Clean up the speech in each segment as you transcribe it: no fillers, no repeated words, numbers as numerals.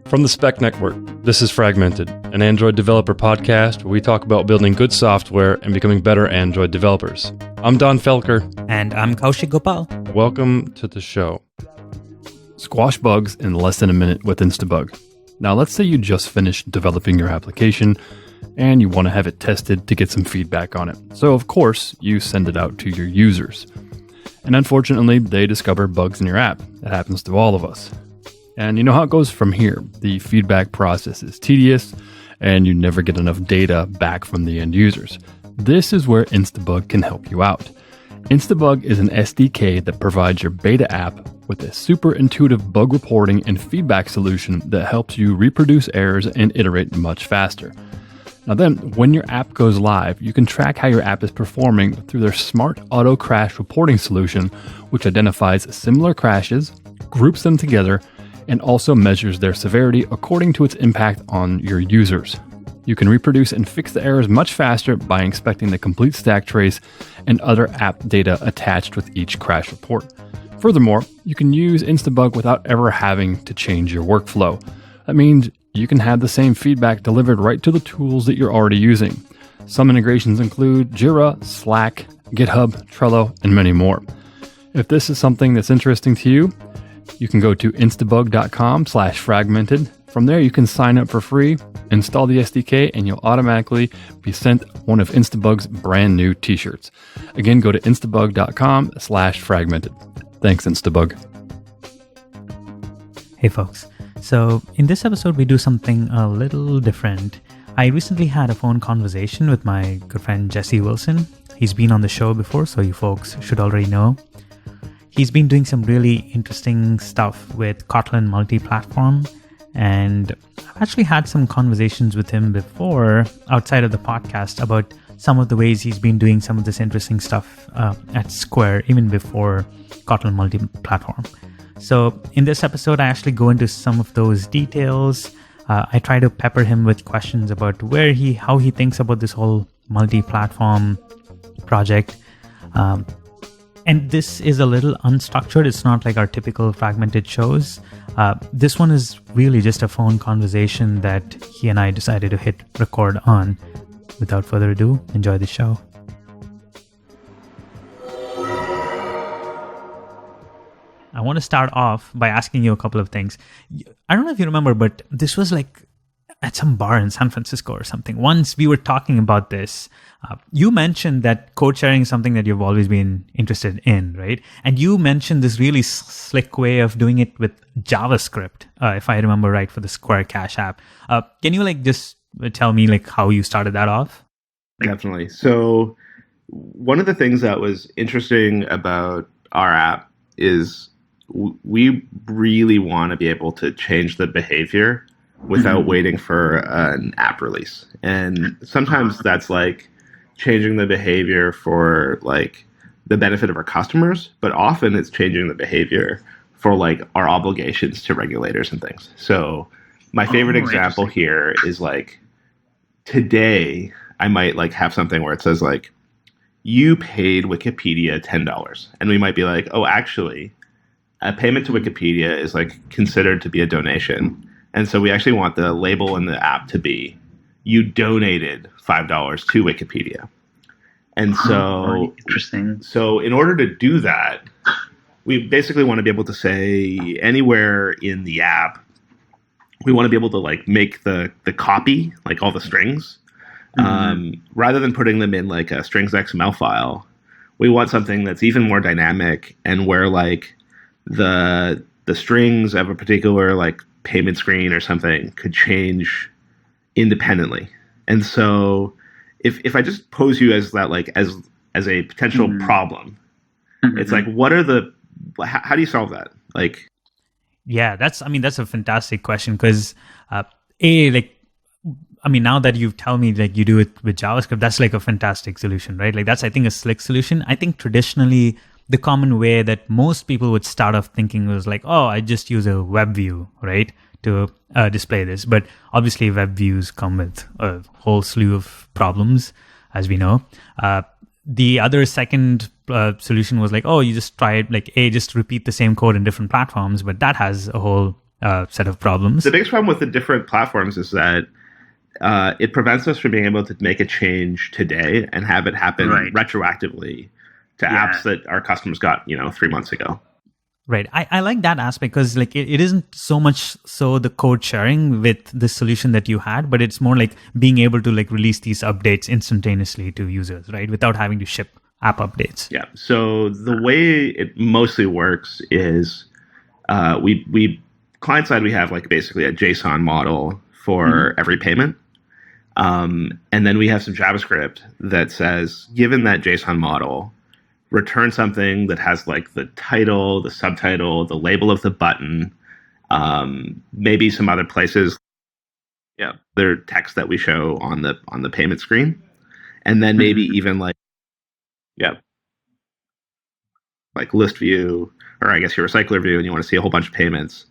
From the Spec Network, this is Fragmented, an Android developer podcast where we talk about building good software and becoming better Android developers. I'm Don Felker. And I'm Kaushik Gopal. Welcome to the show. Squash bugs in less than a minute with Instabug. Now, let's say you just finished developing your application and you want to have it tested to get some feedback on it. So, of course, you send it out to your users. And unfortunately, they discover bugs in your app. That happens to all of us. And you know how it goes from here. The feedback process is tedious, and you never get enough data back from the end users. This is where Instabug can help you out. Instabug is an SDK that provides your beta app with a super intuitive bug reporting and feedback solution that helps you reproduce errors and iterate much faster. Now then, when your app goes live, you can track how your app is performing through their smart auto crash reporting solution, which identifies similar crashes, groups them together, and also measures their severity according to its impact on your users. You can reproduce and fix the errors much faster by inspecting the complete stack trace and other app data attached with each crash report. Furthermore, you can use Instabug without ever having to change your workflow. That means you can have the same feedback delivered right to the tools that you're already using. Some integrations include Jira, Slack, GitHub, Trello, and many more. If this is something that's interesting to you, you can go to instabug.com/fragmented. From there, you can sign up for free, install the SDK, and you'll automatically be sent one of Instabug's brand new t-shirts. Again, go to instabug.com/fragmented. Thanks, Instabug. Hey folks, so in this episode we do something a little different. I recently had a phone conversation with my good friend Jesse Wilson. He's been on the show before, so you folks should already know. He's been doing some really interesting stuff with Kotlin Multiplatform, and I've actually had some conversations with him before outside of the podcast about some of the ways he's been doing some of this interesting stuff at Square, even before Kotlin Multiplatform. So in this episode, I actually go into some of those details. I try to pepper him with questions about how he thinks about this whole multi-platform project. And this is a little unstructured. It's not like our typical fragmented shows. This one is really just a phone conversation that he and I decided to hit record on. Without further ado, enjoy the show. I want to start off by asking you a couple of things. I don't know if you remember, but this was like at some bar in San Francisco or something. Once we were talking about this, you mentioned that code sharing is something that you've always been interested in, right? And you mentioned this really slick way of doing it with JavaScript, if I remember right, for the Square Cash app. Can you just tell me how you started that off? Definitely. So one of the things that was interesting about our app is we really want to be able to change the behavior without waiting for an app release. And sometimes that's changing the behavior for the benefit of our customers, but often it's changing the behavior for our obligations to regulators and things. So my favorite example here is today I might have something where it says you paid Wikipedia $10. And we might be oh, actually a payment to Wikipedia is considered to be a donation. And so we actually want the label in the app to be, you donated $5 to Wikipedia. And so, interesting. So in order to do that, we basically want to be able to say anywhere in the app, we want to be able to make the copy, all the strings, rather than putting them in a strings XML file. We want something that's even more dynamic and where the strings of a particular payment screen or something could change independently. And so if I just pose you as that as a potential problem, it's what are how do you solve that? Yeah, that's a fantastic question because now that you've told me you do it with JavaScript, that's a fantastic solution, right? That's I think a slick solution. I think traditionally the common way that most people would start off thinking was oh, I just use a web view, right, to display this. But obviously web views come with a whole slew of problems, as we know. The other second solution was like, oh, you just try it, like, just repeat the same code in different platforms, but that has a whole set of problems. The biggest problem with the different platforms is that it prevents us from being able to make a change today and have it happen retroactively to apps that our customers got, 3 months ago. Right. I like that aspect because like it isn't so much so the code sharing with the solution that you had, but it's more like being able to like release these updates instantaneously to users, right? Without having to ship app updates. Yeah. So the way it mostly works is we client side, we have like basically a JSON model for every payment. And then we have some JavaScript that says, given that JSON model, return something that has like the title, the subtitle, the label of the button, maybe some other places. Yeah, their text that we show on the payment screen, and then maybe even like list view, or I guess your recycler view, and you want to see a whole bunch of payments.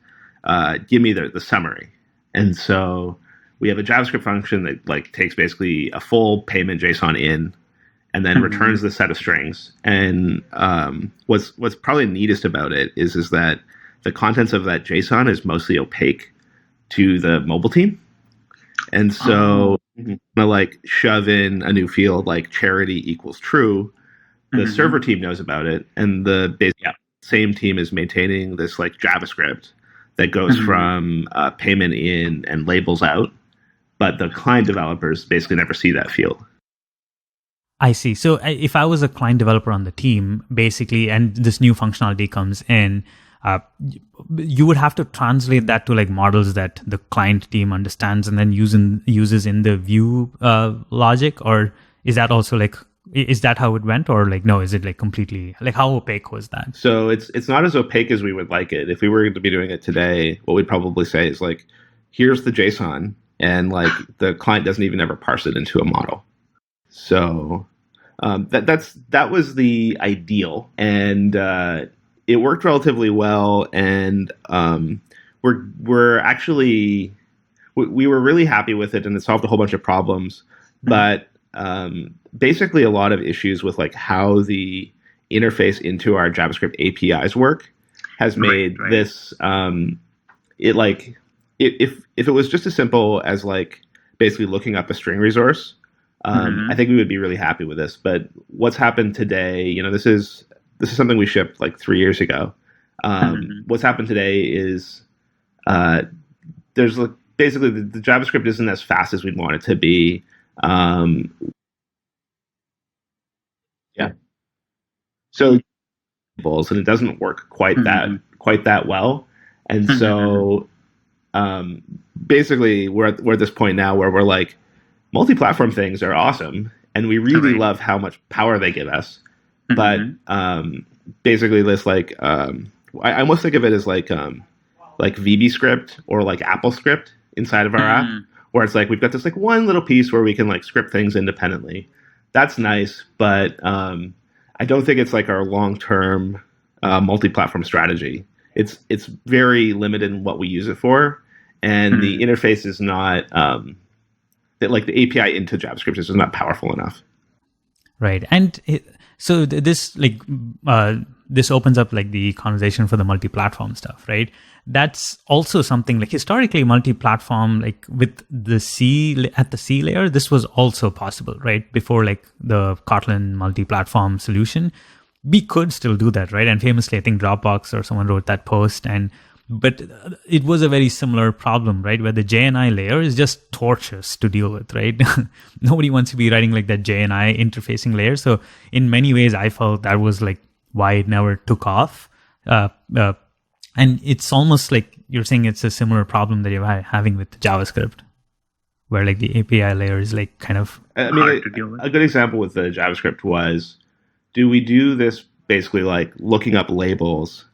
Give me the summary, and so we have a JavaScript function that like takes basically a full payment JSON in. And then returns the set of strings. And what's probably neatest about it is that the contents of that JSON is mostly opaque to the mobile team. And so like shove in a new field like charity equals true. The server team knows about it, and the same team is maintaining this like JavaScript that goes from payment in and labels out. But the client developers basically never see that field. I see. So if I was a client developer on the team, basically, and this new functionality comes in, you would have to translate that to like models that the client team understands and then uses in the view logic, or is that also like, is that how it went, or like no? Is it like completely like how opaque was that? So it's not as opaque as we would like it. If we were to be doing it today, what we'd probably say is like, here's the JSON, and like the client doesn't even ever parse it into a model. So that was the ideal, and it worked relatively well. And we're actually we were really happy with it, and it solved a whole bunch of problems. But basically, a lot of issues with like how the interface into our JavaScript APIs work has made this it like if it was just as simple as like basically looking up a string resource. I think we would be really happy with this, but what's happened today, this is something we shipped like 3 years ago. What's happened today is there's like basically the JavaScript isn't as fast as we'd want it to be. So and it doesn't work quite that well, and so basically we're at this point now where we're like, multi-platform things are awesome, and we really love how much power they give us. But basically, this like I almost think of it as like VB script or like Apple script inside of our app, where it's like we've got this like one little piece where we can like script things independently. That's nice, but I don't think it's like our long-term multi-platform strategy. It's very limited in what we use it for, and the interface is not. Like the API into JavaScript is just not powerful enough. Right. And so this like this opens up like the conversation for the multi-platform stuff, right? That's also something like historically multi-platform, like with the at the C layer, this was also possible, right? Before like the Kotlin multi-platform solution, we could still do that, right? And famously, I think Dropbox or someone wrote that post, but it was a very similar problem, right? Where the JNI layer is just torturous to deal with, right? Nobody wants to be writing like that JNI interfacing layer. So in many ways, I felt that was like why it never took off. And it's almost like you're saying it's a similar problem that you're having with JavaScript, where like the API layer is like kind of hard to deal with. A good example with the JavaScript was, do we do this basically like looking up labels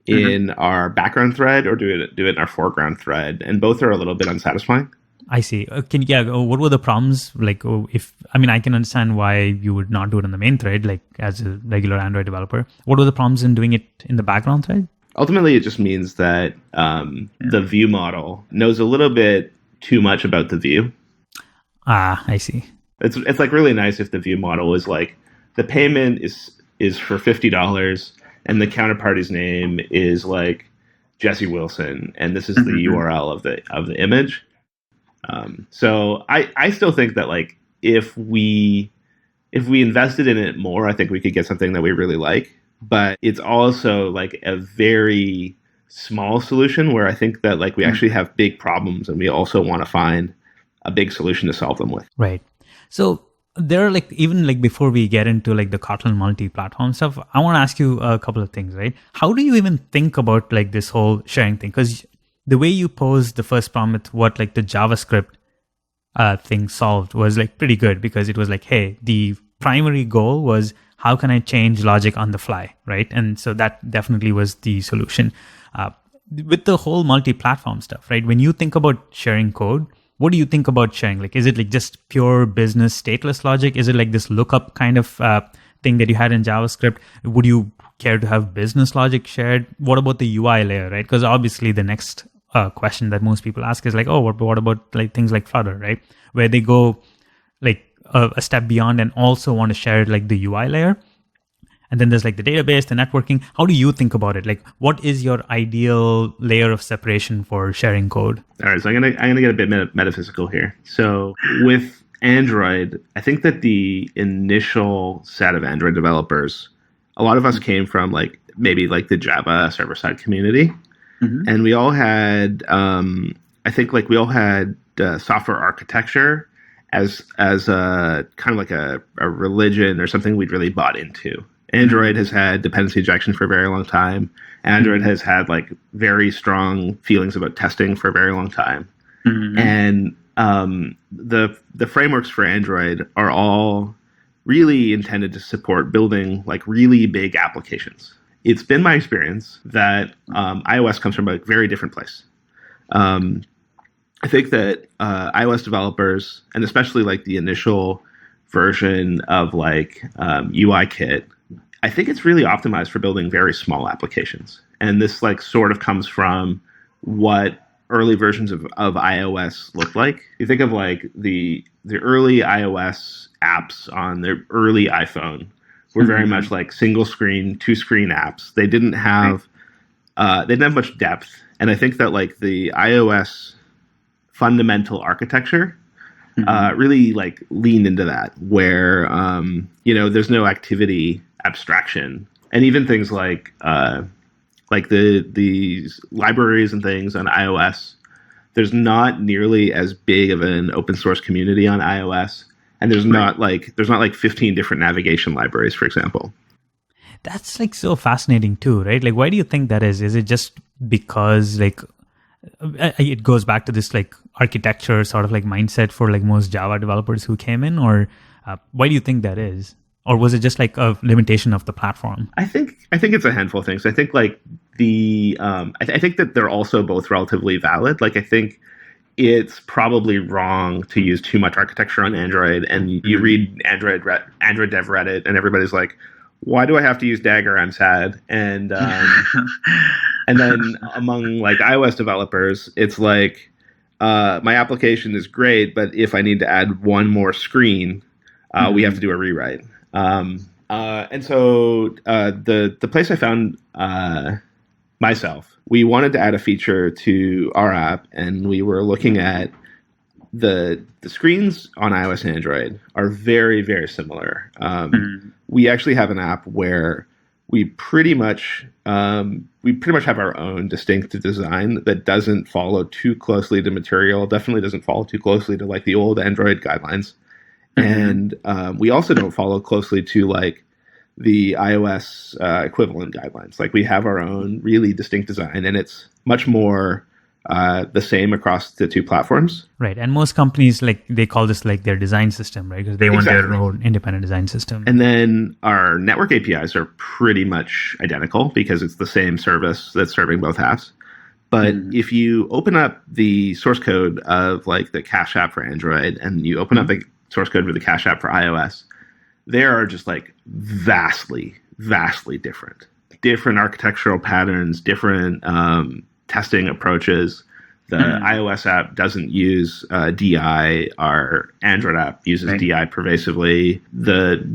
in our background thread, or do it in our foreground thread? And both are a little bit unsatisfying. I see. What were the problems? Like, I can understand why you would not do it in the main thread, like as a regular Android developer. What were the problems in doing it in the background thread? Ultimately, it just means that the view model knows a little bit too much about the view. I see. It's like really nice if the view model is like, the payment is is for $50, and the counterparty's name is like Jesse Wilson, and this is the URL of the image. So I still think that like if we invested in it more, I think we could get something that we really like. But it's also like a very small solution where I think that like we actually have big problems, and we also want to find a big solution to solve them with. Right. So there are like, even like before we get into like the Kotlin multi-platform stuff, I want to ask you a couple of things, right? How do you even think about like this whole sharing thing? Because the way you posed the first problem with what like the JavaScript thing solved was like pretty good, because it was like, hey, the primary goal was how can I change logic on the fly, right? And so that definitely was the solution. With the whole multi-platform stuff, right? When you think about sharing code, what do you think about sharing? Like, is it like just pure business stateless logic? Is it like this lookup kind of thing that you had in JavaScript? Would you care to have business logic shared? What about the UI layer, right? Because obviously the next question that most people ask is like, oh, what about like things like Flutter, right? Where they go like a step beyond and also want to share like the UI layer. And then there's like the database, the networking. How do you think about it? Like, what is your ideal layer of separation for sharing code? All right, so I'm gonna get a bit metaphysical here. So with Android, I think that the initial set of Android developers, a lot of us came from like maybe like the Java server-side community, and we all had, I think like we all had software architecture as a kind of like a religion or something we'd really bought into. Android has had dependency injection for a very long time. Android has had like very strong feelings about testing for a very long time. And the frameworks for Android are all really intended to support building like really big applications. It's been my experience that iOS comes from a very different place. I think that iOS developers, and especially like the initial version of like UIKit, I think it's really optimized for building very small applications. And this like sort of comes from what early versions of iOS looked like. You think of like the early iOS apps on the early iPhone were very much like single screen, 2-screen apps. They didn't have much depth. And I think that like the iOS fundamental architecture really like leaned into that, where there's no activity abstraction, and even things like these libraries and things on iOS, there's not nearly as big of an open source community on iOS, and there's not like 15 different navigation libraries, for example. That's like so fascinating too, right? Like, why do you think that is? Is it just because like it goes back to this like architecture sort of like mindset for like most Java developers who came in, or why do you think that is? Or was it just like a limitation of the platform? I think it's a handful of things. I think like I think that they're also both relatively valid. Like I think it's probably wrong to use too much architecture on Android, and you read Android Dev Reddit, and everybody's like, why do I have to use Dagger? I'm sad. And and then among like iOS developers, it's like my application is great, but if I need to add one more screen, we have to do a rewrite. And so the place I found myself, we wanted to add a feature to our app, and we were looking at the screens on iOS and Android are very, very similar. We actually have an app where we pretty much have our own distinct design that doesn't follow too closely to Material, definitely doesn't follow too closely to like the old Android guidelines. And we also don't follow closely to like the iOS equivalent guidelines. Like we have our own really distinct design, and it's much more the same across the two platforms. Right. And most companies, like they call this like their design system, right? Because they want their own independent design system. And then our network APIs are pretty much identical because it's the same service that's serving both apps. But if you open up the source code of like the Cache app for Android, and you open up the source code for the Cache app for iOS, they are just like vastly, vastly different. Different architectural patterns, different testing approaches. The iOS app doesn't use DI. Our Android app uses DI pervasively. The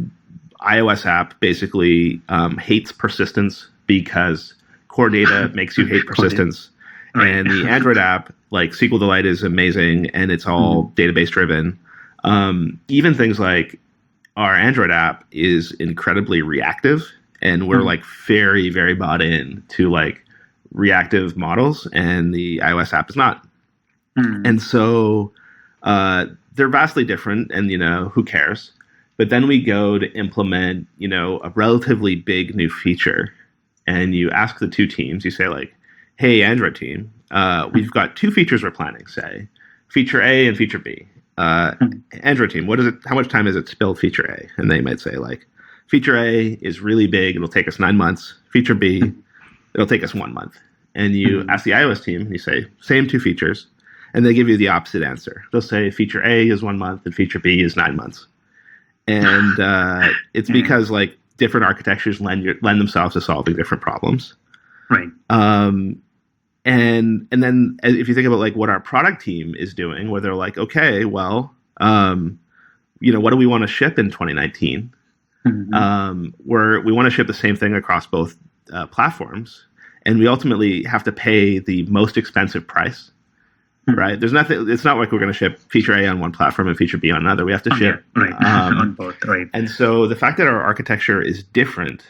iOS app basically hates persistence because core data makes you hate persistence. And the Android app, like SQLite, is amazing, and it's all database driven. Even things like our Android app is incredibly reactive, and we're like very, very bought in to like reactive models, and the iOS app is not. And so they're vastly different, and who cares? But then we go to implement a relatively big new feature, and you ask the two teams. You say like, "Hey, Android team, we've got two features we're planning. Say, feature A and feature B. Android team, what is it? How much time is it to build feature A?" And they might say like, "Feature A is really big. It'll take us 9 months. Feature B, it'll take us 1 month." And you ask the iOS team, and you say, "Same two features," and they give you the opposite answer. They'll say feature A is 1 month and feature B is 9 months. And it's because like different architectures lend themselves to solving different problems. Right. And then if you think about like what our product team is doing, where they're like, okay, well, what do we want to ship in 2019? Where we want to ship the same thing across both platforms, and we ultimately have to pay the most expensive price. Right? There's nothing. It's not like we're going to ship feature A on one platform and feature B on another. We have to ship on both. Right. And so the fact that our architecture is different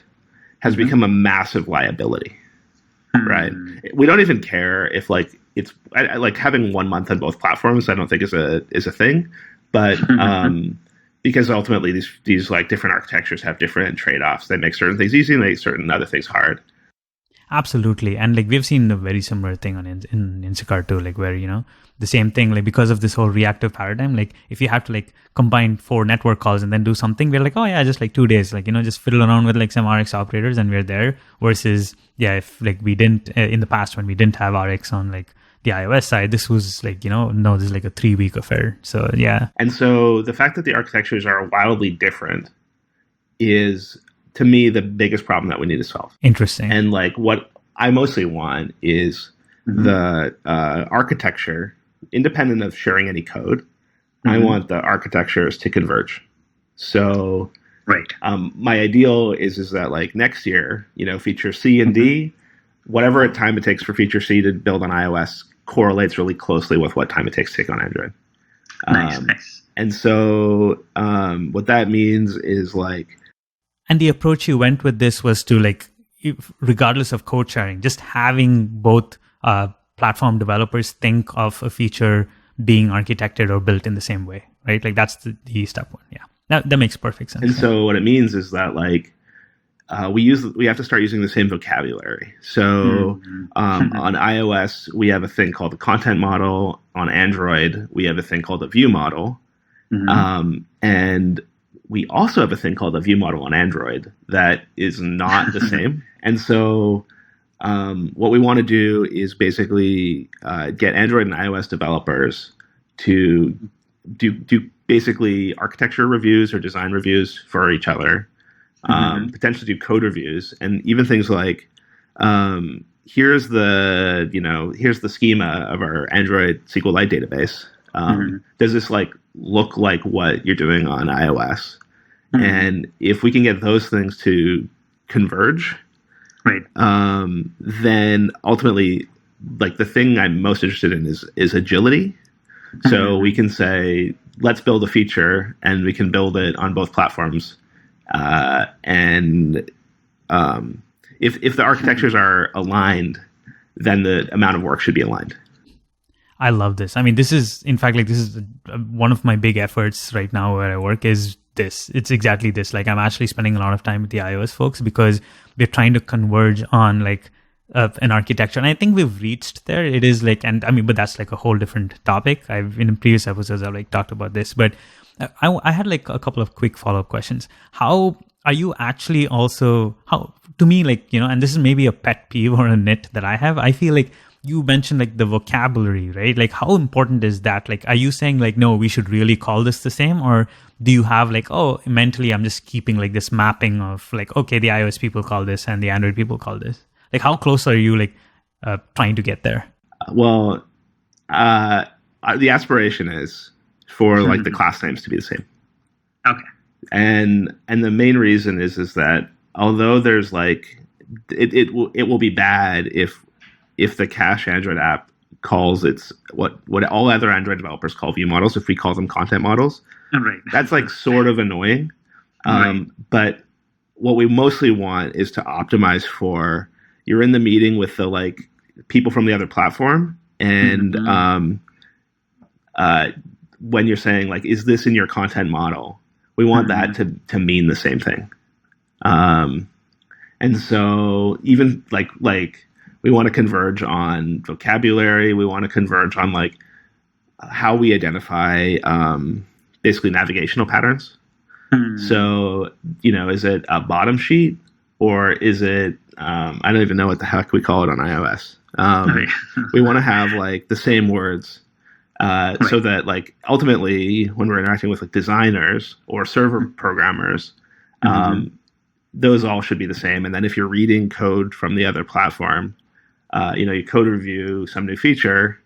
has become a massive liability. Right? We don't even care if like it's like having 1 month on both platforms. I don't think is a thing, but because ultimately these like different architectures have different trade-offs. They make certain things easy and they make certain other things hard. Absolutely. And like we've seen a very similar thing in Instacart too, like where, the same thing, like because of this whole reactive paradigm, like if you have to like combine 4 network calls and then do something, we're like, oh yeah, just like 2 days, like, just fiddle around with like some RX operators and we're there. Versus, yeah, if like we didn't, in the past when we didn't have RX on like the iOS side, this was like, no, this is like a 3-week affair. So yeah. And so the fact that the architectures are wildly different is, to me, the biggest problem that we need to solve. Interesting. And like what I mostly want is the architecture, independent of sharing any code. I want the architectures to converge. So my ideal is that like next year, feature C and D, whatever time it takes for feature C to build on iOS correlates really closely with what time it takes to take on Android. Nice. And so what that means is like, and the approach you went with this was to like, regardless of code sharing, just having both platform developers think of a feature being architected or built in the same way, right? Like that's the step one. Yeah, that makes perfect sense. And so what it means is that like we have to start using the same vocabulary. So on iOS, we have a thing called the content model. On Android, we have a thing called the view model. And we also have a thing called a view model on Android that is not the same. And so what we want to do is basically get Android and iOS developers to do basically architecture reviews or design reviews for each other, potentially do code reviews, and even things like here's the schema of our Android SQLite database. Does this like look like what you're doing on iOS? And if we can get those things to converge, then ultimately, like the thing I'm most interested in is agility. So we can say, let's build a feature, and we can build it on both platforms. And if the architectures are aligned, then the amount of work should be aligned. I love this. I mean, this is one of my big efforts right now where I work is this. It's exactly this. Like I'm actually spending a lot of time with the iOS folks because we're trying to converge on like an architecture. And I think we've reached there. It is like, but that's like a whole different topic. In previous episodes, I've like talked about this, but I had like a couple of quick follow-up questions. How are you actually also, to me, like, and this is maybe a pet peeve or a nit that I have. I feel like you mentioned like the vocabulary, right? Like how important is that? Like, are you saying like, no, we should really call this the same? Or do you have like, oh, mentally, I'm just keeping like this mapping of like, okay, the iOS people call this and the Android people call this. Like how close are you like trying to get there? Well, the aspiration is for like the class names to be the same. Okay. And the main reason is that although there's like it will be bad if the cache Android app calls its what all other Android developers call view models, if we call them content models. Right. That's like sort of annoying. Right. But what we mostly want is to optimize for you're in the meeting with the like people from the other platform, and when you're saying like, is this in your content model? We want that to mean the same thing. And so even like we want to converge on vocabulary. We want to converge on like how we identify basically navigational patterns. So, is it a bottom sheet or is it, I don't even know what the heck we call it on iOS. We want to have like the same words so that like ultimately when we're interacting with like designers or server programmers, those all should be the same. And then if you're reading code from the other platform, you code review some new feature.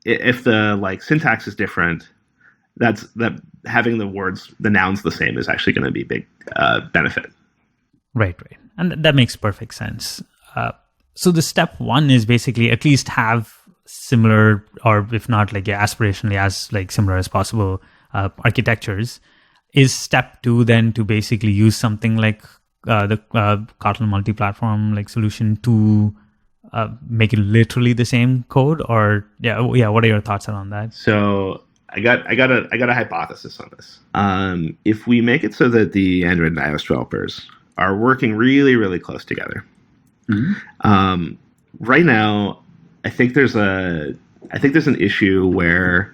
If the like syntax is different, that having the nouns the same is actually going to be a big benefit. Right. And that makes perfect sense. So the step one is basically at least have similar, or if not like aspirationally as like similar as possible architectures. Is step two then to basically use something like the Kotlin multi-platform like solution to make it literally the same code? Or what are your thoughts around that? So I got a hypothesis on this. If we make it so that the Android and iOS developers are working really, really close together, right now, I think there's an issue where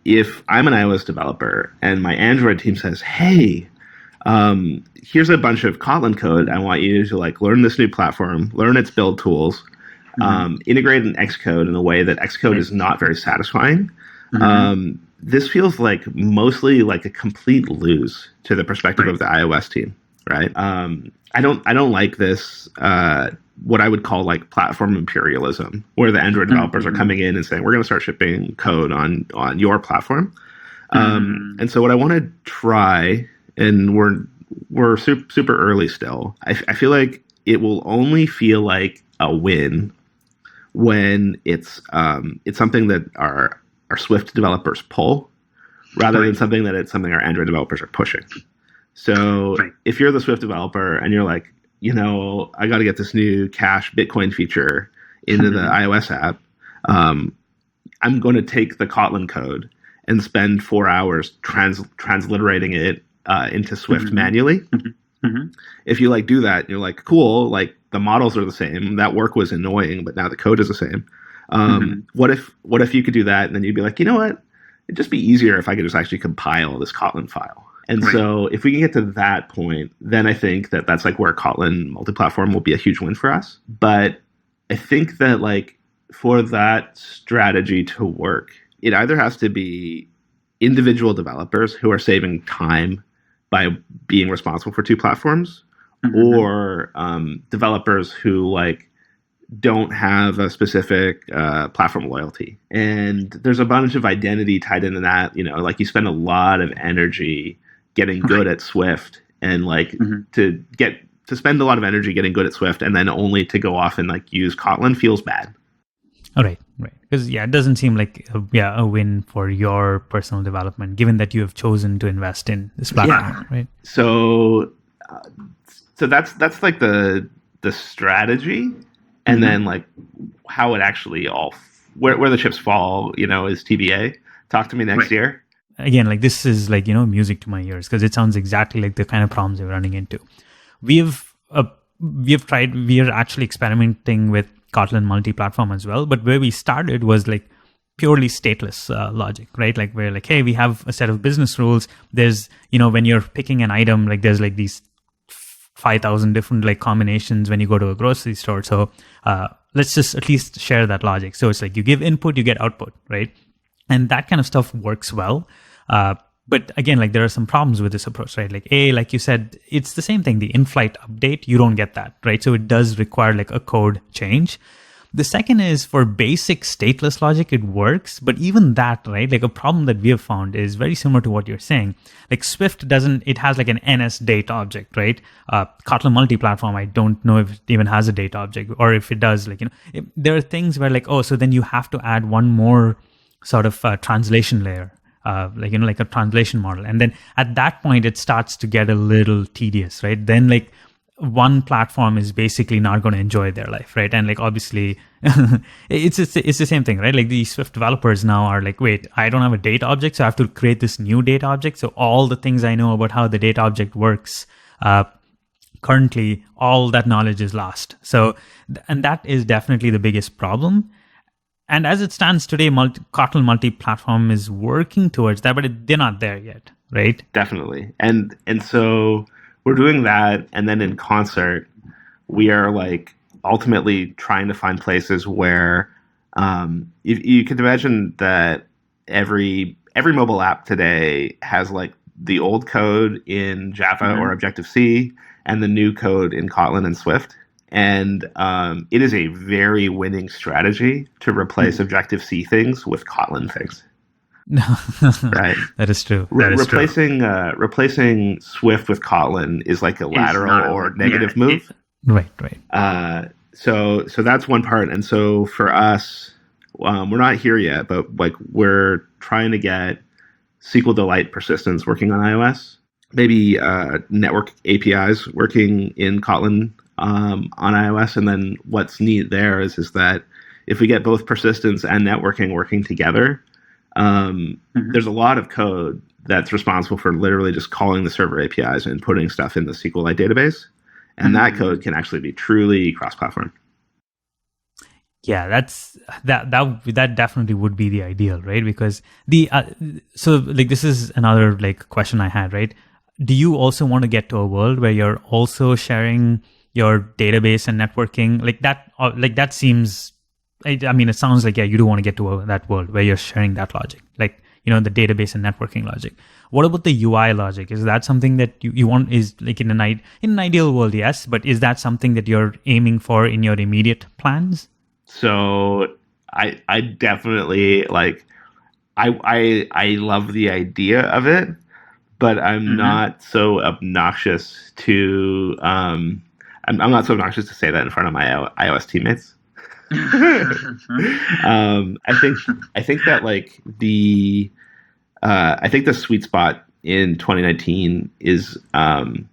if I'm an iOS developer and my Android team says, "Hey, here's a bunch of Kotlin code. I want you to like learn this new platform, learn its build tools, integrate in Xcode in a way that Xcode is not very satisfying." This feels like mostly like a complete lose to the perspective of the iOS team, right? I don't like this. What I would call like platform imperialism, where the Android developers are coming in and saying, "We're going to start shipping code on your platform." And so what I want to try, and we're super early still. I feel like it will only feel like a win when it's something that our Swift developers pull, rather than something our Android developers are pushing. So if you're the Swift developer and you're like, I got to get this new cache Bitcoin feature into the iOS app, I'm going to take the Kotlin code and spend 4 hours transliterating it into Swift manually. If you like do that, you're like, cool, like the models are the same. That work was annoying, but now the code is the same. What if you could do that, and then you'd be like, you know what? It'd just be easier if I could just actually compile this Kotlin file. And so if we can get to that point, then I think that's like where Kotlin multi-platform will be a huge win for us. But I think that like for that strategy to work, it either has to be individual developers who are saving time by being responsible for two platforms, or developers who like don't have a specific platform loyalty. And there's a bunch of identity tied into that. Like you spend a lot of energy getting good at Swift, and like to spend a lot of energy getting good at Swift, and then only to go off and like use Kotlin feels bad. All right. Because it doesn't seem like a win for your personal development, given that you have chosen to invest in this platform, right? So that's like the strategy, and then like how it actually where the chips fall, is TBA. Talk to me next year. Again, like this is like, music to my ears, because it sounds exactly like the kind of problems we're running into. We are actually experimenting with Kotlin multi-platform as well, but where we started was like purely stateless logic, right? Like we're like, hey, we have a set of business rules. There's, when you're picking an item, like there's like these 5,000 different like combinations when you go to a grocery store. So let's just at least share that logic. So it's like you give input, you get output, right? And that kind of stuff works well. But again, like there are some problems with this approach, right? Like you said, it's the same thing. The in-flight update, you don't get that, right? So it does require like a code change. The second is for basic stateless logic, it works. But even that, right, like a problem that we have found is very similar to what you're saying. Like Swift it has like an NS date object, right? Kotlin multiplatform, I don't know if it even has a date object, or if it does, like, there are things where like, oh, so then you have to add one more sort of translation layer. Like a translation model. And then at that point, it starts to get a little tedious, right? Then like one platform is basically not going to enjoy their life, right? And like, obviously, it's the same thing, right? Like the Swift developers now are like, wait, I don't have a data object, so I have to create this new data object. So all the things I know about how the data object works, currently, all that knowledge is lost. So, and that is definitely the biggest problem. And as it stands today, Kotlin multi-platform is working towards that, but they're not there yet, right? Definitely. And so we're doing that, and then in concert, we are like ultimately trying to find places where you can imagine that every mobile app today has like the old code in Java or Objective-C and the new code in Kotlin and Swift. And it is a very winning strategy to replace Objective-C things with Kotlin things. Right? That is true. Replacing Swift with Kotlin is like a lateral or negative move. Right. So that's one part. And so for us, we're not here yet, but like we're trying to get SQLite persistence working on iOS, maybe network APIs working in Kotlin on iOS. And then what's neat there is that if we get both persistence and networking working together, there's a lot of code that's responsible for literally just calling the server APIs and putting stuff in the SQLite database. And that code can actually be truly cross-platform. Yeah, that definitely would be the ideal, right? Because so like this is another like question I had, right? Do you also want to get to a world where you're also sharing your database and networking like that? That seems, I mean, it sounds like, yeah, you do want to get to that world where you're sharing that logic, like, the database and networking logic. What about the UI logic? Is that something that you want? Is like in an ideal world, yes, but is that something that you're aiming for in your immediate plans? So I definitely like, I love the idea of it, but I'm not so obnoxious to I'm not so obnoxious to say that in front of my iOS teammates. I think that like I think the sweet spot in 2019 is Kevin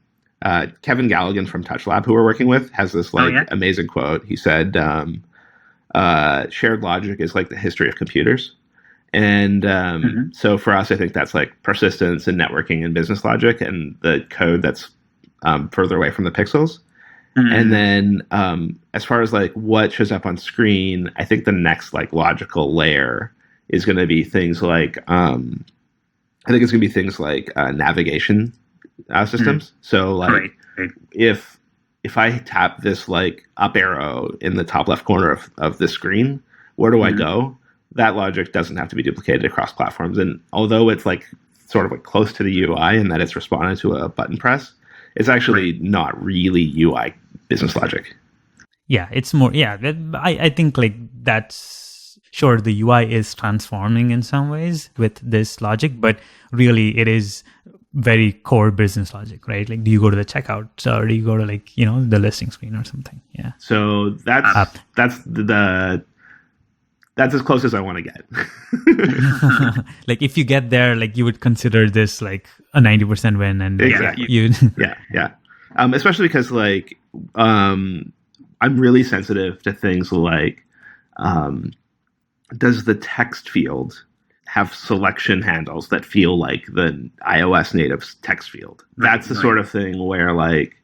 Galligan from TouchLab, who we're working with, has this amazing quote. He said, shared logic is like the history of computers. And so for us, I think that's like persistence and networking and business logic and the code that's further away from the pixels. And then as far as like what shows up on screen, I think the next like logical layer is going to be things like navigation systems. So like if I tap this like up arrow in the top left corner of the screen, where do I go? That logic doesn't have to be duplicated across platforms. And although it's like sort of like close to the UI and that it's responding to a button press, it's actually not really UI business logic. Yeah, it's more. Yeah, I think like that's sure. The UI is transforming in some ways with this logic, but really it is very core business logic, right? Like, do you go to the checkout or do you go to like the listing screen or something? Yeah. So that's as close as I want to get. Like if you get there, like you would consider this like a 90% win, and exactly. Yeah. Especially because like I'm really sensitive to things like does the text field have selection handles that feel like the iOS native text field? That's the sort of thing where like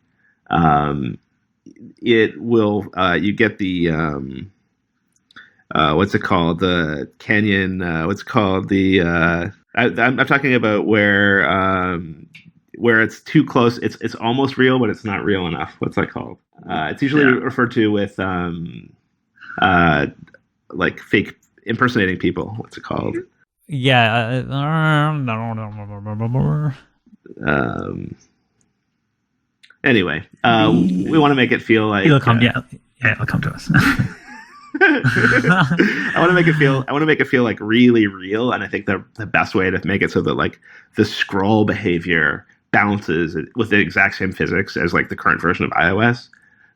it will you get the what's it called? The Canyon. What's it called? The I'm talking about where it's too close. It's almost real, but it's not real enough. What's that called? It's usually referred to with like fake impersonating people. What's it called? Yeah. Anyway, we want to make it feel like it'll come. It'll come to us. I want to make it feel like really real, and I think the best way to make it so that like the scroll behavior balances with the exact same physics as like the current version of iOS.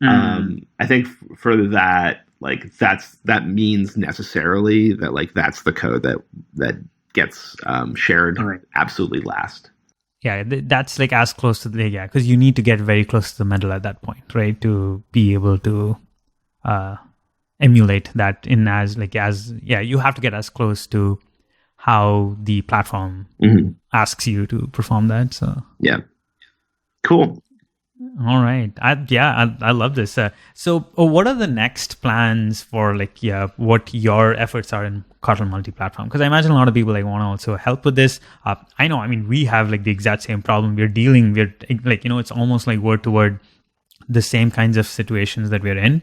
I think for that, like that means necessarily that like that's the code that gets shared absolutely last. Yeah, that's like as close to because you need to get very close to the middle at that point, right? To be able to emulate that you have to get as close to how the platform asks you to perform that. So yeah, cool. All right. I love this. So what are the next plans for what your efforts are in Kotlin multi-platform? Because I imagine a lot of people want to also help with this. I know, we have the exact same problem it's almost like word to word the same kinds of situations that we're in.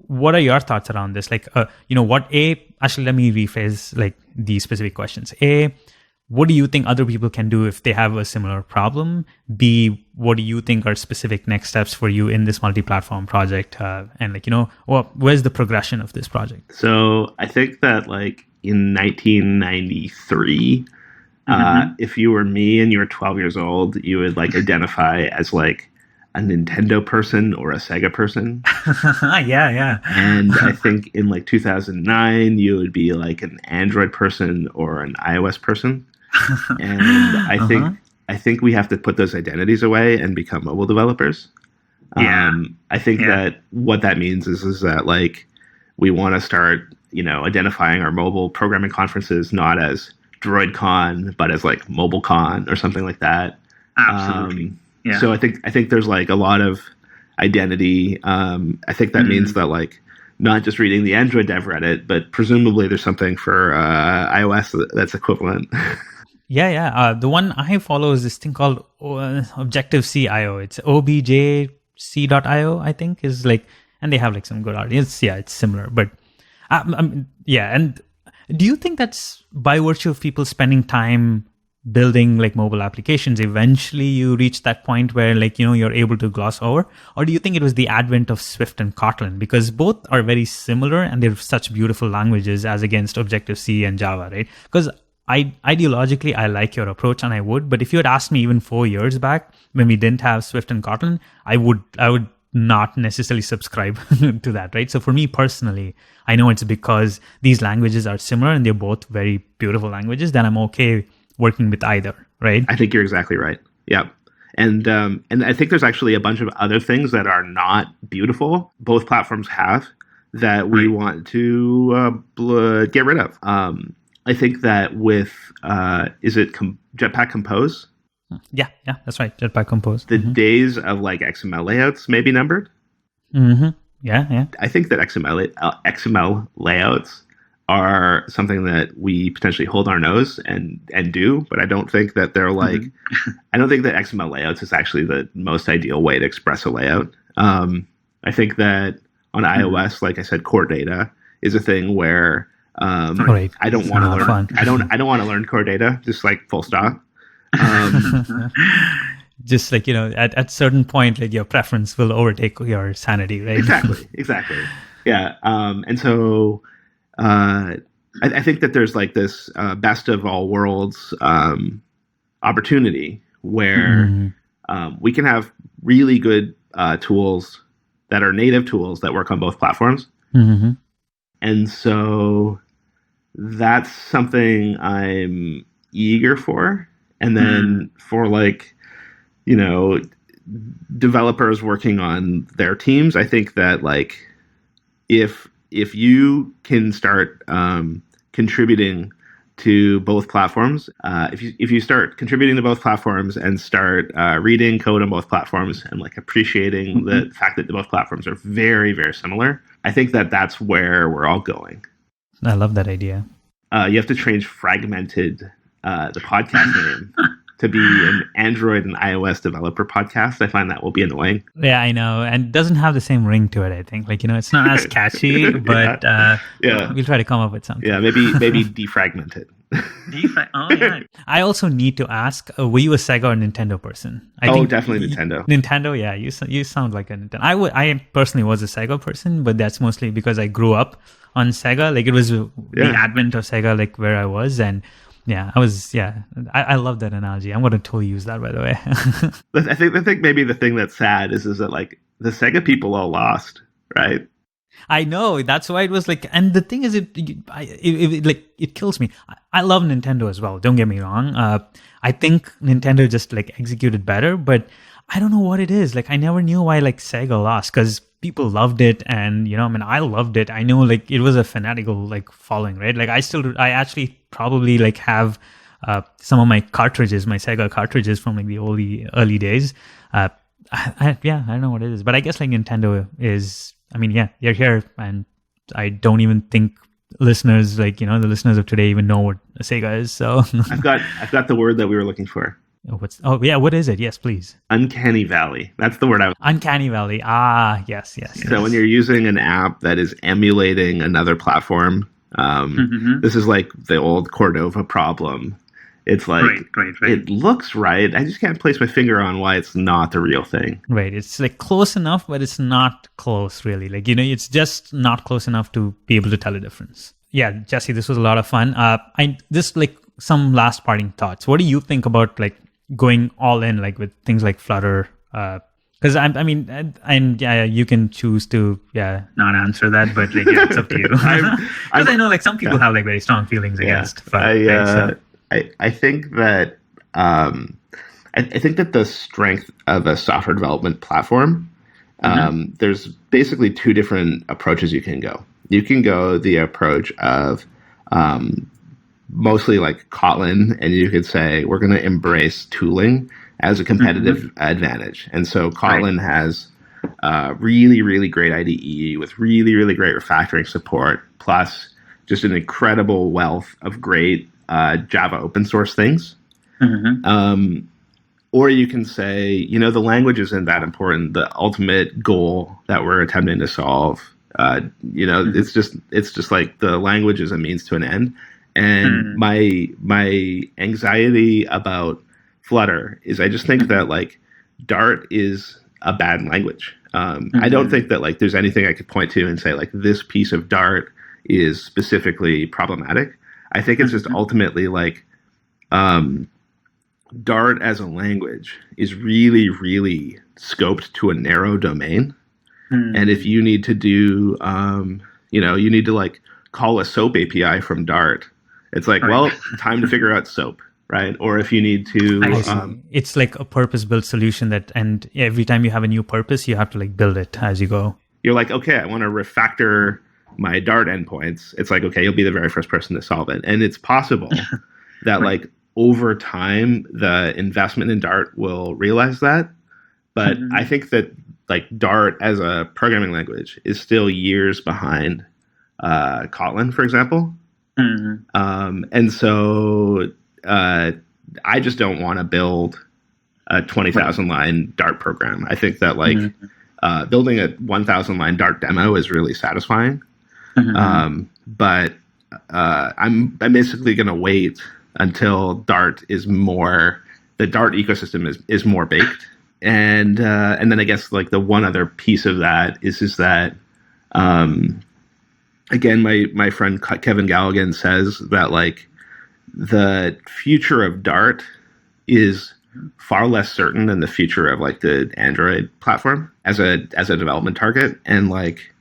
What are your thoughts around this? Actually, let me rephrase these specific questions. A, what do you think other people can do if they have a similar problem? B, what do you think are specific next steps for you in this multi-platform project? Where's the progression of this project? So I think that in 1993, if you were me and you were 12 years old, you would identify as a Nintendo person or a Sega person. Yeah. And I think in 2009, you would be an Android person or an iOS person. And I think we have to put those identities away and become mobile developers. I think that what that means is that we want to start, identifying our mobile programming conferences not as DroidCon, but as MobileCon or something like that. Absolutely. So I think there's a lot of identity. I think that means that not just reading the Android dev Reddit, but presumably there's something for iOS that's equivalent. Yeah. The one I follow is this thing called Objective-C.io. It's objc.io, I think, is and they have some good art. It's similar, but And do you think that's by virtue of people spending time building mobile applications, eventually you reach that point where you're able to gloss over? Or do you think it was the advent of Swift and Kotlin? Because both are very similar and they're such beautiful languages as against Objective-C and Java, right? Because ideologically, I like your approach and I would, but if you had asked me even 4 years back when we didn't have Swift and Kotlin, I would not necessarily subscribe to that, right? So for me personally, I know it's because these languages are similar and they're both very beautiful languages, then I'm okay working with either, right? I think you're exactly right. Yeah. And I think there's actually a bunch of other things that are not beautiful both platforms have that we want to get rid of. I think that with, is it Jetpack Compose? Yeah, that's right. Jetpack Compose. The days of XML layouts may be numbered. Yeah. I think that XML layouts are something that we potentially hold our nose and do, but I don't think that they're I don't think that XML layouts is actually the most ideal way to express a layout. I think that on iOS, like I said, core data is a thing where I don't want to learn. I don't want to learn core data. Just full stop. Just at certain point, your preference will overtake your sanity, right? Exactly. Yeah. And so I think that there's this best of all worlds opportunity where we can have really good tools that are native tools that work on both platforms. And so that's something I'm eager for. And then for developers working on their teams, I think that if you can start contributing to both platforms, if you start contributing to both platforms and start reading code on both platforms and appreciating the fact that both platforms are very, very similar, I think that that's where we're all going. I love that idea. You have to change Fragmented, the podcast name, to be an Android and iOS developer podcast. I find that will be annoying. Yeah, I know. And it doesn't have the same ring to it, I think. It's not as catchy, but we'll try to come up with something. Yeah, maybe defragmented. Oh, yeah. I also need to ask, were you a Sega or Nintendo person? I think definitely Nintendo. Nintendo, yeah. You sound like a Nintendo. I personally was a Sega person, but that's mostly because I grew up on Sega. Like it was the advent of Sega, like where I was, and yeah, I was. Yeah, I love that analogy. I'm going to totally use that, by the way. I think maybe the thing that's sad is that like the Sega people all lost, right? I know, that's why it was like, and the thing is, it kills me. I love Nintendo as well. Don't get me wrong. I think Nintendo just like executed better, but I don't know what it is. Like I never knew why like Sega lost, because people loved it, and I loved it. I know like it was a fanatical like following, right? Like I actually probably like have some of my cartridges, my Sega cartridges from like the early days. I don't know what it is, but I guess like Nintendo is. I mean, yeah, you're here, and I don't even think listeners, like, the listeners of today even know what a Sega is. So I've got the word that we were looking for. What is it? Yes, please. Uncanny Valley. That's the word I was. Uncanny Valley. Ah, yes. So when you're using an app that is emulating another platform, this is like the old Cordova problem. It's like, right. It looks right. I just can't place my finger on why it's not the real thing. Right. It's like close enough, but it's not close really. Like, it's just not close enough to be able to tell a difference. Yeah, Jesse, this was a lot of fun. Just like some last parting thoughts. What do you think about like going all in, like with things like Flutter? Because you can choose to not answer that, but like it's up to you. Because I know like some people have like very strong feelings against Flutter. I think that I think that the strength of a software development platform, there's basically two different approaches you can go. You can go the approach of mostly like Kotlin, and you could say we're going to embrace tooling as a competitive advantage. And so Kotlin has really, really great IDE with really, really great refactoring support, plus just an incredible wealth of great Java open source things. Or you can say, the language isn't that important. The ultimate goal that we're attempting to solve, it's just like the language is a means to an end. And my anxiety about Flutter is I just think that like Dart is a bad language. I don't think that like there's anything I could point to and say like this piece of Dart is specifically problematic. I think it's just ultimately like Dart as a language is really, really scoped to a narrow domain. And if you need to do, you need to like call a SOAP API from Dart, it's like, well, time to figure out SOAP, right? Or if you need to... it's like a purpose-built solution and every time you have a new purpose, you have to like build it as you go. You're like, okay, I want to refactor my Dart endpoints. It's like, okay, you'll be the very first person to solve it. And it's possible that like over time, the investment in Dart will realize that. But I think that like Dart as a programming language is still years behind Kotlin, for example. And so I just don't want to build a 20,000 line Dart program. I think that like building a 1,000 line Dart demo is really satisfying. But I'm basically going to wait until Dart is the Dart ecosystem is more baked. And then I guess like the one other piece of that is that, again, my friend Kevin Galligan says that like the future of Dart is far less certain than the future of like the Android platform as a development target. And like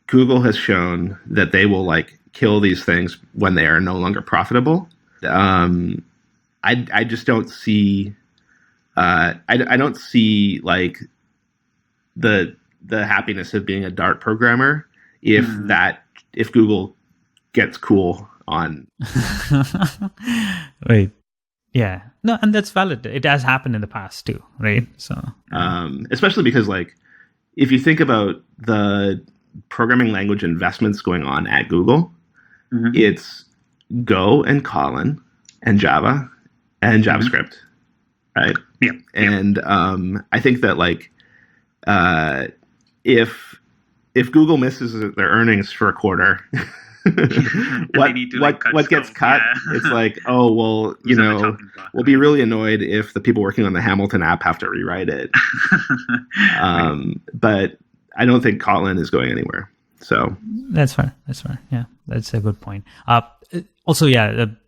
Google has shown that they will like kill these things when they are no longer profitable. I just don't see I don't see like the happiness of being a Dart programmer if Google gets cool on. Right. Yeah. No, and that's valid. It has happened in the past too, right? So especially because like if you think about the programming language investments going on at Google, it's Go and Kotlin and Java and JavaScript, right? Yeah. And I think that like if Google misses their earnings for a quarter, what gets cut? Yeah. It's like, oh well, we'll be really annoyed if the people working on the Hamilton app have to rewrite it. But I don't think Kotlin is going anywhere. So that's fair. Yeah, that's a good point. Also,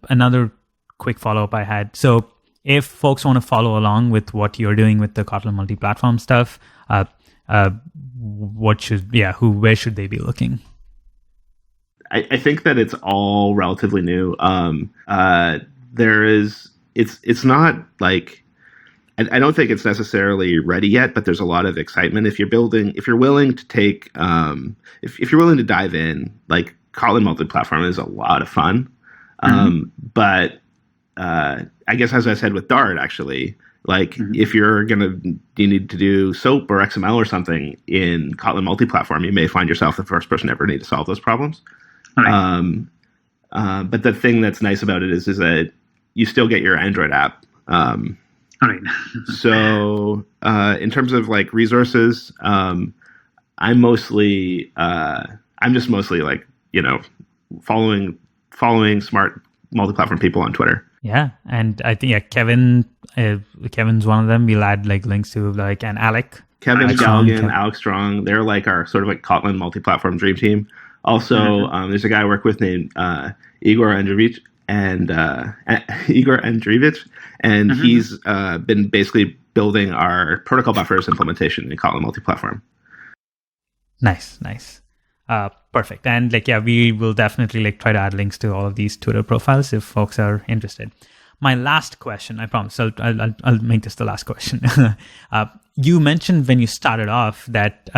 another quick follow-up I had. So if folks want to follow along with what you're doing with the Kotlin multi-platform stuff, where should they be looking? I think that it's all relatively new. It's not like, I don't think it's necessarily ready yet, but there's a lot of excitement. If you're willing to take, if you're willing to dive in, like Kotlin multi-platform is a lot of fun. But I guess, as I said with Dart, actually, like if you need to do SOAP or XML or something in Kotlin multi-platform, you may find yourself the first person ever need to solve those problems. Right. But the thing that's nice about it is that you still get your Android app. Right. So in terms of like resources, I'm mostly like, following smart multi-platform people on Twitter. Yeah, and I think Kevin's one of them. We'll add like links to like and Alec. Kevin Galligan, Alex Strong. They're like our sort of like Kotlin multi-platform dream team. Also, there's a guy I work with named Igor Andreevich, and he's been basically building our protocol buffers implementation in Kotlin multi-platform. Nice. Perfect. And we will definitely try to add links to all of these Twitter profiles if folks are interested. My last question, I promise, I'll make this the last question. You mentioned when you started off that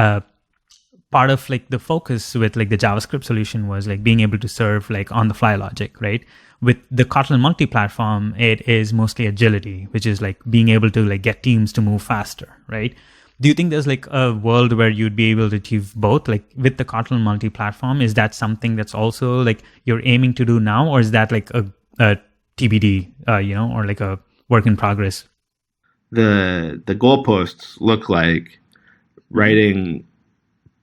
part of the focus with the JavaScript solution was being able to serve on the fly logic, right? With the Kotlin multi-platform, it is mostly agility, which is being able to get teams to move faster, right? Do you think there's a world where you'd be able to achieve both? With the Kotlin multi-platform, is that something that's also you're aiming to do now, or is that a TBD, or a work in progress? The goalposts look like writing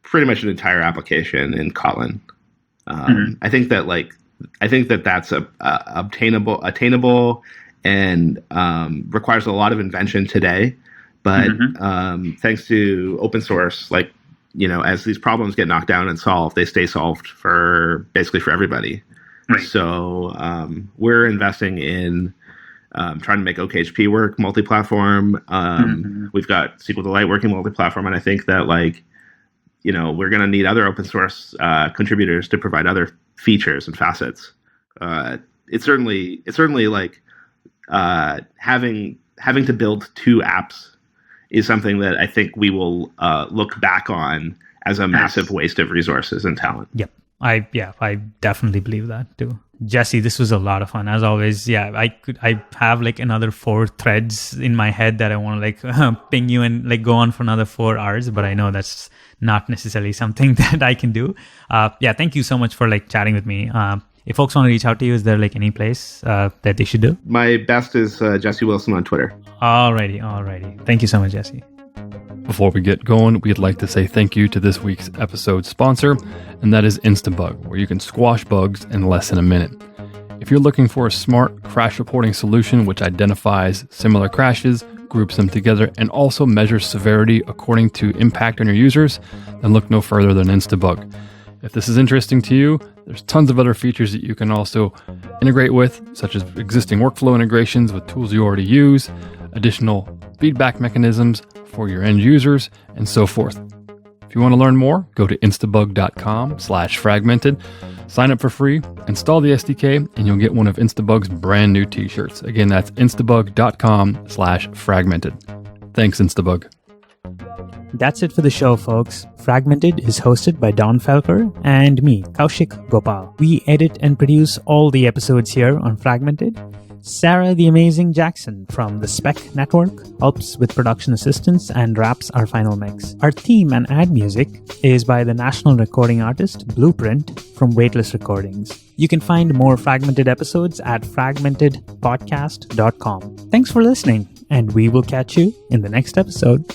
pretty much an entire application in Kotlin. I think that that's attainable and requires a lot of invention today. But thanks to open source, as these problems get knocked down and solved, they stay solved for everybody. Right. So we're investing in trying to make OKHP work multi-platform. We've got SQLite working multi-platform, and I think that we're going to need other open source contributors to provide other features and facets. It's certainly having to build two apps is something that I think we will look back on as a massive waste of resources and talent. Yep. I definitely believe that too. Jesse, this was a lot of fun as always. Yeah, I have another 4 threads in my head that I want to ping you and go on for another 4 hours, but I know that's not necessarily something that I can do. Thank you so much for chatting with me. If folks want to reach out to you, is there any place that they should do? My best is Jesse Wilson on Twitter. Alrighty. Thank you so much, Jesse. Before we get going, we'd like to say thank you to this week's episode sponsor, and that is Instabug, where you can squash bugs in less than a minute. If you're looking for a smart crash reporting solution which identifies similar crashes, groups them together, and also measures severity according to impact on your users, then look no further than Instabug. If this is interesting to you, there's tons of other features that you can also integrate with, such as existing workflow integrations with tools you already use, additional feedback mechanisms for your end users, and so forth. If you want to learn more, go to instabug.com/fragmented, sign up for free, install the SDK, and you'll get one of Instabug's brand new t-shirts. Again, that's instabug.com/fragmented. Thanks, Instabug. That's it for the show, folks. Fragmented is hosted by Don Felker and me, Kaushik Gopal. We edit and produce all the episodes here on Fragmented. Sarah the Amazing Jackson from the Spec Network helps with production assistance and wraps our final mix. Our theme and ad music is by the national recording artist Blueprint from Weightless Recordings. You can find more Fragmented episodes at fragmentedpodcast.com. Thanks for listening, and we will catch you in the next episode.